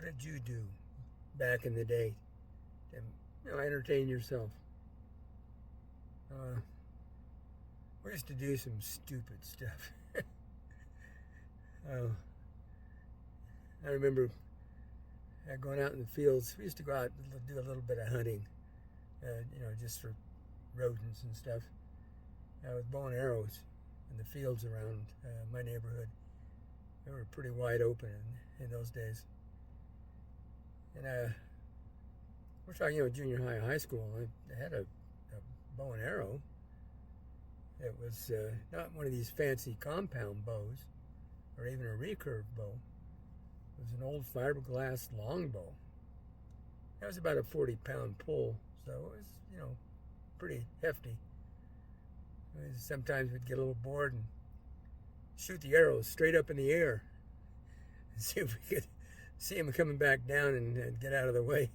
What did you do back in the day to entertain yourself? Uh, we used to do some stupid stuff. uh, I remember going out in the fields. We used to go out and do a little bit of hunting, just for rodents and stuff, with bow and arrows in the fields around my neighborhood. They were pretty wide open in those days. And we're talking, junior high, high school. I had a bow and arrow. It was not one of these fancy compound bows or even a recurve bow. It was an old fiberglass longbow. That was about a 40-pound pull, so it was, pretty hefty. Sometimes we'd get a little bored and shoot the arrows straight up in the air and see if we could see them coming back down and get out of the way.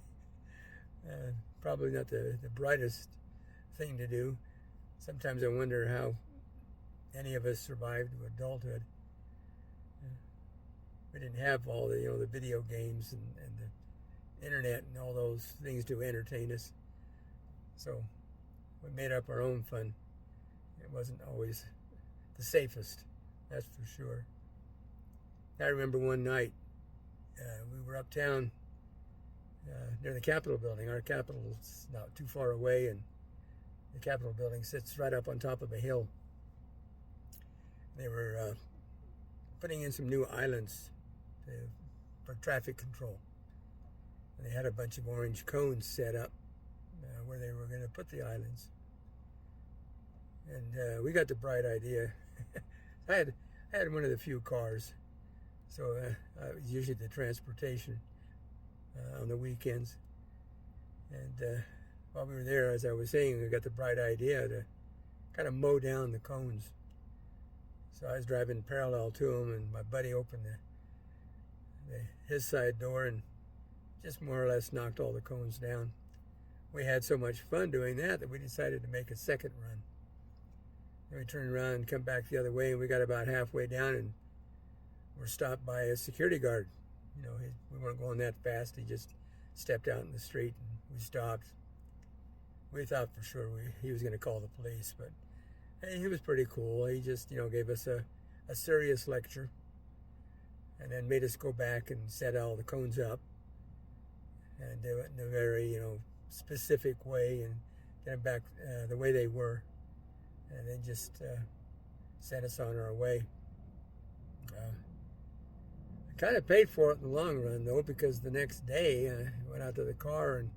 Probably not the brightest thing to do. Sometimes I wonder how any of us survived to adulthood. We didn't have all the video games and the internet and all those things to entertain us. So we made up our own fun. It wasn't always the safest, that's for sure. I remember one night we were uptown near the Capitol building. Our Capitol's not too far away, and the Capitol building sits right up on top of a hill. They were putting in some new islands for traffic control. And they had a bunch of orange cones set up where they were going to put the islands. And we got the bright idea. I had one of the few cars, so I was usually the transportation on the weekends. And while we were there, as I was saying, we got the bright idea to kind of mow down the cones. So I was driving parallel to him, and my buddy opened his side door and just more or less knocked all the cones down. We had so much fun doing that we decided to make a second run. Then we turned around and come back the other way, and we got about halfway down and were stopped by a security guard. We weren't going that fast. He just stepped out in the street, and we stopped. We thought for sure he was going to call the police, but hey, he was pretty cool. He just, gave us a serious lecture and then made us go back and set all the cones up and do it in a very, specific way and get them back the way they were, and then just sent us on our way. I kind of paid for it in the long run, though, because the next day I went out to the car, and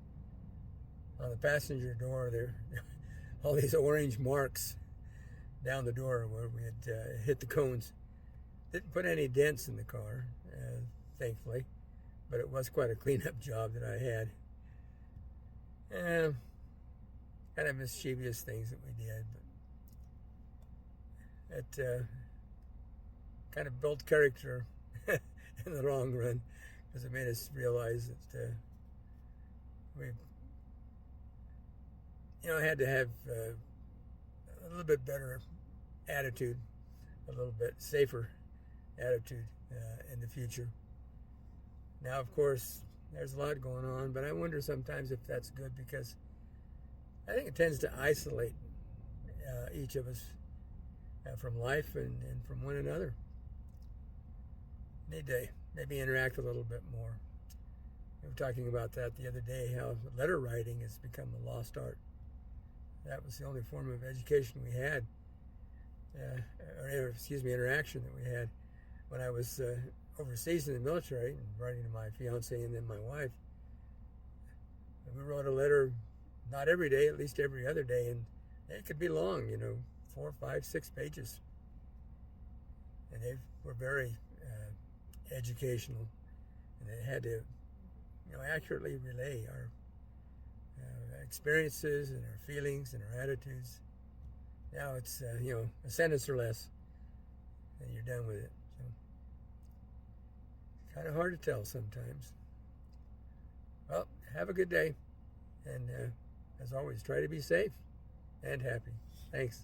on the passenger door there all these orange marks down the door where we had hit the cones. Didn't put any dents in the car, thankfully, but it was quite a cleanup job that I had. Kind of mischievous things that we did, but it kind of built character in the long run, because it made us realize that we had to have a little bit better attitude, a little bit safer attitude in the future. Now, of course, there's a lot going on, but I wonder sometimes if that's good, because I think it tends to isolate each of us from life and from one another. Need to maybe interact a little bit more. We were talking about that the other day, how letter writing has become a lost art. That was the only form of education we had, interaction that we had when I was overseas in the military and writing to my fiance and then my wife. And we wrote a letter, not every day, at least every other day, and it could be long, 4, 5, 6 pages. And they were very educational, and they had to, accurately relay our experiences and our feelings and our attitudes. Now it's, a sentence or less, and you're done with it. So it's kind of hard to tell sometimes. Well, have a good day, and as always, try to be safe and happy. Thanks.